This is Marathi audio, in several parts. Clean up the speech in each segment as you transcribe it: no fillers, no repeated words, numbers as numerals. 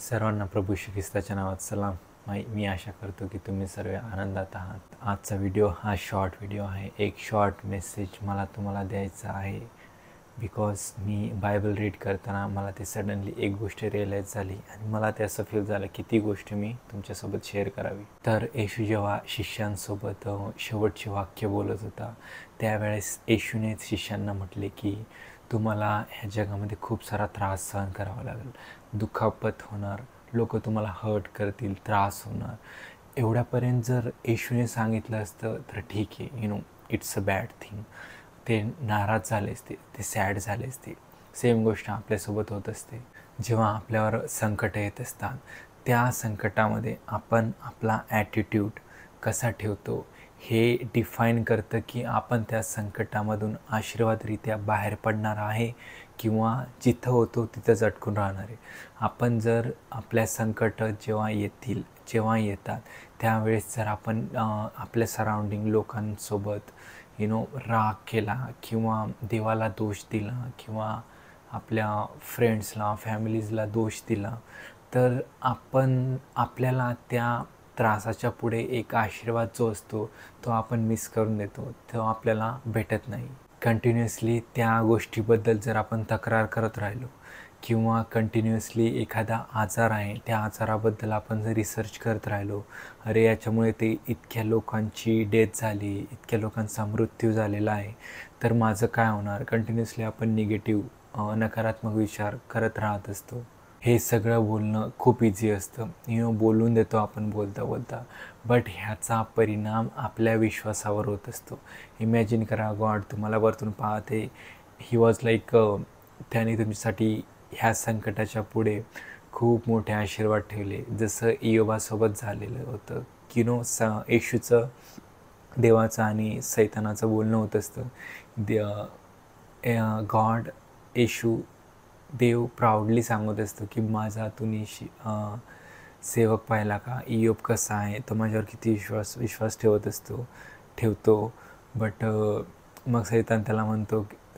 सर्वांना प्रभू श्री ख्रिस्ताच्या नावात सलाम. मी आशा करतो की तुम्ही सर्व आनंदात आहात. आजचा व्हिडिओ हा शॉर्ट व्हिडिओ आहे. एक शॉर्ट मेसेज मला तुम्हाला द्यायचा आहे. बिकॉज मी बायबल रीड करताना मला ते सडनली एक गोष्ट रिअलाईज झाली आणि मला ते असं फील झालं की ती गोष्ट मी तुमच्यासोबत शेअर करावी. तर येशू जेव्हा शिष्यांसोबत शेवटचे वाक्य बोलत होता त्यावेळेस येशूने शिष्यांना म्हटले की तुम्हाला ह्या जगामध्ये खूप सारा त्रास सहन करावा लागेल, दुखापत होणार, लोक तुम्हाला हर्ट करतील, त्रास होणार. एवढ्यापर्यंत जर येशूने सांगितलं असतं तर ठीक आहे, इट्स अ बॅड थिंग. ते नाराज झाले असते, ते सॅड झाले असते. सेम गोष्ट आपल्यासोबत होत असते. जेव्हा आपल्यावर संकट येत असतात त्या संकटामध्ये आपण आपला ॲटिट्यूड कसा ठेवतो हे डिफाईन करतं की आपण त्या संकटामधून आशीर्वादरित्या बाहेर पडणार आहे किंवा जिथं होतो तिथंच अटकून राहणार आहे. आपण जर आपल्या संकट जेव्हा येतात त्यावेळेस जर आपण आपल्या सराउंडिंग लोकांसोबत राग केला किंवा देवाला दोष दिला किंवा आपल्या फ्रेंड्सला फॅमिलीजला दोष दिला तर आपल्याला त्या त्रासाच्या पुढे एक आशीर्वाद जो असतो तो आपण मिस करून देतो, तो आपल्याला भेटत नाही. कंटिन्युअसली त्या गोष्टीबद्दल जर आपण तक्रार करत राहिलो किंवा कंटिन्युअसली एखादा आजार आहे त्या आजाराबद्दल आपण जर रिसर्च करत राहिलो, अरे याच्यामुळे ते इतक्या लोकांची डेथ झाली, इतक्या लोकांचा मृत्यू झालेला आहे, तर माझं काय होणार. कंटिन्युअसली आपण निगेटिव्ह नकारात्मक विचार करत राहत असतो. हे सगळं बोलणं खूप इझी असतं, बोलून देतो आपण बोलता बोलता, बट ह्याचा परिणाम आपल्या विश्वासावर होत असतो. इमॅजिन करा, गॉड तुम्हाला वरतून पाहते, ही वॉज लाईक त्याने तुमच्यासाठी ह्या संकटाच्या पुढे खूप मोठे आशीर्वाद ठेवले, जसं इयोबासोबत झालेलं होतं. येशूचं देवाचं आणि सैतानाचं बोलणं होत असतं. गॉड देव प्राऊडली सांगत असतो की माझा तुम्ही सेवक पाहिला का, इयोब कसा आहे, तो माझ्यावर किती विश्वास ठेवतो. बट मग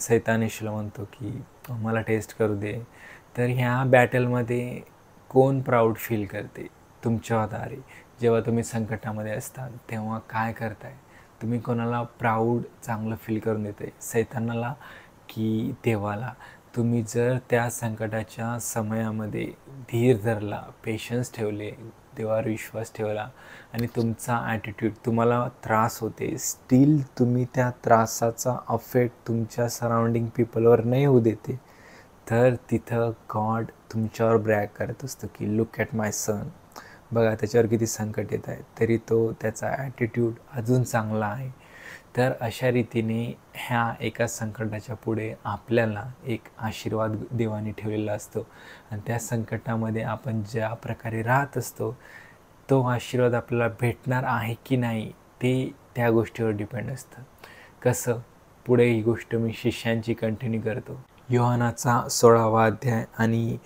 सैतान येशूला म्हणतो की मला टेस्ट करू दे. तर ह्या बॅटलमध्ये कोण प्राऊड फील करते तुमच्या आधारे. जेव्हा तुम्ही संकटामध्ये असतात तेव्हा काय करताय तुम्ही, कोणाला प्राऊड चांगलं फील करून देते, सैतानाला की देवाला. तुम्ही जर त्या संकटाच्या समयामध्ये धीर धरला, पेशन्स ठेवले, देवावर विश्वास ठेवला आणि तुमचा ॲटिट्यूड, तुम्हाला त्रास होते, स्टील तुम्ही त्या त्रासाचा अफेक्ट तुमच्या सराउंडिंग पीपलवर नाही होऊ देते, तर तिथं गॉड तुमच्यावर ब्रॅग करत असतो की लुक ॲट माय सन, बघा त्याच्यावर किती संकट येत आहे तरी तो त्याचा ॲटिट्यूड अजून चांगला आहे. तर अशा रीतीने ह्या एका संकटाच्या पुढे आपल्याला एक आशीर्वाद देवाने ठेवलेला असतो आणि त्या संकटामध्ये आपण ज्या प्रकारे राहत असतो तो आशीर्वाद आपल्याला भेटणार आहे की नाही ते त्या गोष्टीवर डिपेंड असतं. कसं, पुढे ही गोष्ट मी शिष्यांची कंटिन्यू करतो. योहानाचा 16वा अध्याय आणि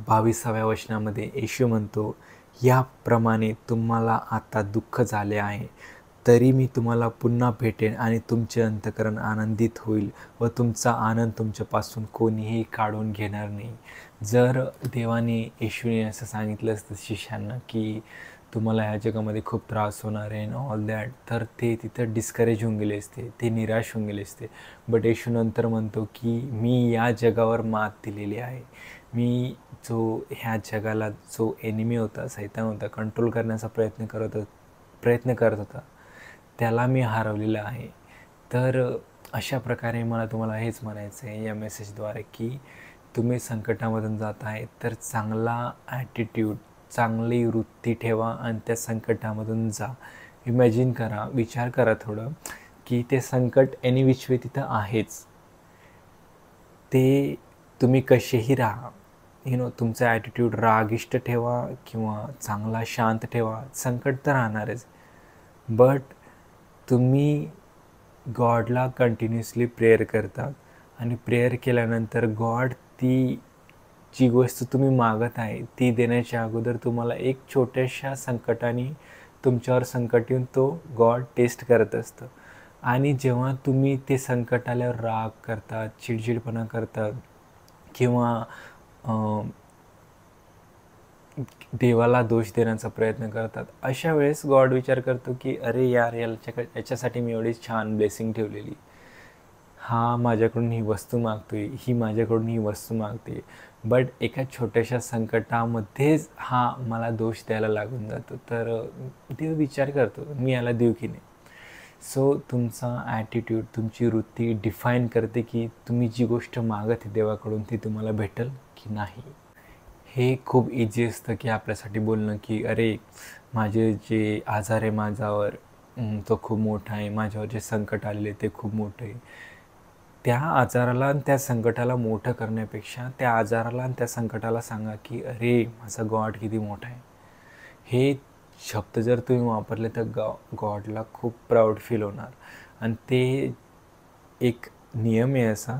22व्या वचनामध्ये येशू म्हणतो, याप्रमाणे तुम्हाला आता दुःख झाले आहे तरी मी तुम्हाला पुन्हा भेटेन आणि तुमचे अंतःकरण आनंदित होईल व तुमचा आनंद तुमच्यापासून कोणीही काढून घेणार नाही. जर देवाने येशूने असं सांगितलं असतं शिष्यांना की तुम्हाला ह्या जगामध्ये खूप त्रास होणार आहे ऑल दॅट, तर ते तिथं डिस्करेज होऊन गेले असते, ते निराश होऊन गेले असते. बट येशू नंतर म्हणतो की मी या जगावर मात दिलेली आहे. मी ह्या जगाला जो एनिमी होता, सैतान होता, कंट्रोल करण्याचा प्रयत्न करत होता, त्याला मी हरवलेलं आहे. तर अशा प्रकारे मला तुम्हाला हेच म्हणायचं आहे या मेसेजद्वारे की तुम्ही संकटामधून जात आहे तर चांगला ॲटिट्यूड, चांगली वृत्ती ठेवा आणि त्या संकटामधून जा. इमॅजिन करा, विचार करा थोडं की ते संकट एनी विच वे तिथं आहेच, ते तुम्ही कसेही राहा, तुमचा ॲटिट्यूड रागिष्ट ठेवा किंवा चांगला शांत ठेवा, संकट तर राहणारच. बट तुम्ही गॉडला कंटिन्युअसली प्रेयर करता आणि प्रेयर केल्यानंतर गॉड ती जी गोष्ट तुम्ही मागत आहे ती देण्याच्या अगोदर तुम्हाला एक छोट्याशा संकटाने तुमच्यावर संकट येऊन तो गॉड टेस्ट करत असतं. आणि जेव्हा तुम्ही ते संकट आल्यावर राग करतात, चिडचिडपणा करतात किंवा देवाला दोष देण्याचा प्रयत्न करतात. अशा वेळेस गॉड विचार करतो की अरे यार, याच्यासाठी मी एवढी छान ब्लेसिंग ठेवलेली, हा माझ्याकडून ही वस्तू मागतोय, ही माझ्याकडून ही वस्तू मागते, बट एका छोट्याशा संकटामध्येच हा मला दोष द्यायला लागून जातो. तर देव विचार करतो मी याला देऊ की नाही. सो तुमचा ॲटिट्यूड, तुमची वृत्ती डिफाईन करते की तुम्ही जी गोष्ट मागत आहे देवाकडून ती तुम्हाला भेटेल की नाही. हे खूप इझी असतं की आपल्यासाठी बोलणं की अरे माझे जे आजार आहे माझ्यावर, तो खूप मोठा आहे, माझ्यावर जे संकट आलेले ते खूप मोठं आहे. त्या आजाराला आणि त्या संकटाला मोठं करण्यापेक्षा त्या आजाराला आणि त्या संकटाला सांगा की अरे माझा गॉड किती मोठा आहे. हे शब्द जर तुम्ही वापरले तर गॉडला खूप प्राऊड फील होणार. आणि ते एक नियम आहे असा,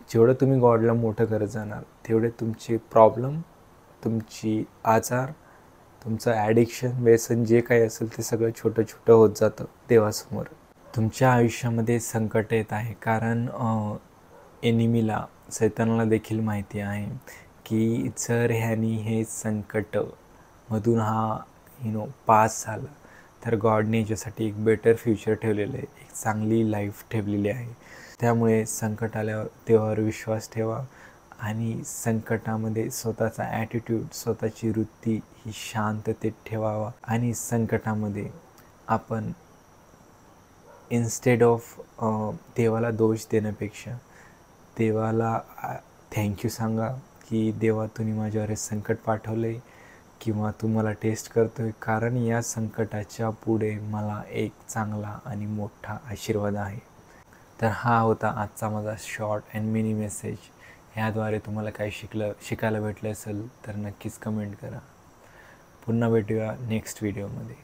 जेवढं तुम्ही गॉडला मोठं करत जाणार तेवढे तुमचे प्रॉब्लेम, तुमची आजार, तुमचं ॲडिक्शन, व्यसन जे काही असेल ते सगळं छोटं छोटं होत जातं देवासमोर. तुमच्या आयुष्यामध्ये संकट येत आहे कारण एनिमीला, सैतानाला देखील माहिती आहे की जर ह्यानी हे संकटमधून हा पास झाला तर गॉडने याच्यासाठी एक बेटर फ्युचर ठेवलेलं आहे, एक चांगली लाईफ ठेवलेली आहे. त्यामुळे संकट आल्यावर देवावर विश्वास ठेवा आणि संकटामध्ये स्वतःचा ॲटिट्यूड, स्वतःची वृत्ती ही शांततेत ठेवावा. आणि संकटामध्ये आपण इन्स्टेड ऑफ देवाला दोष देण्यापेक्षा देवाला थँक्यू सांगा की देवा तुम्ही माझ्यावर हे संकट पाठवले किंवा तू मला टेस्ट करतो आहे, कारण या संकटाच्या पुढे मला एक चांगला आणि मोठा आशीर्वाद आहे. तर हा होता आजचा माझा शॉर्ट अँड मिनी मेसेज. ह्याद्वारे तुम्हाला काही शिकायला भेटलं असेल तर नक्कीच कमेंट करा. पुन्हा भेटूया नेक्स्ट व्हिडिओमध्ये.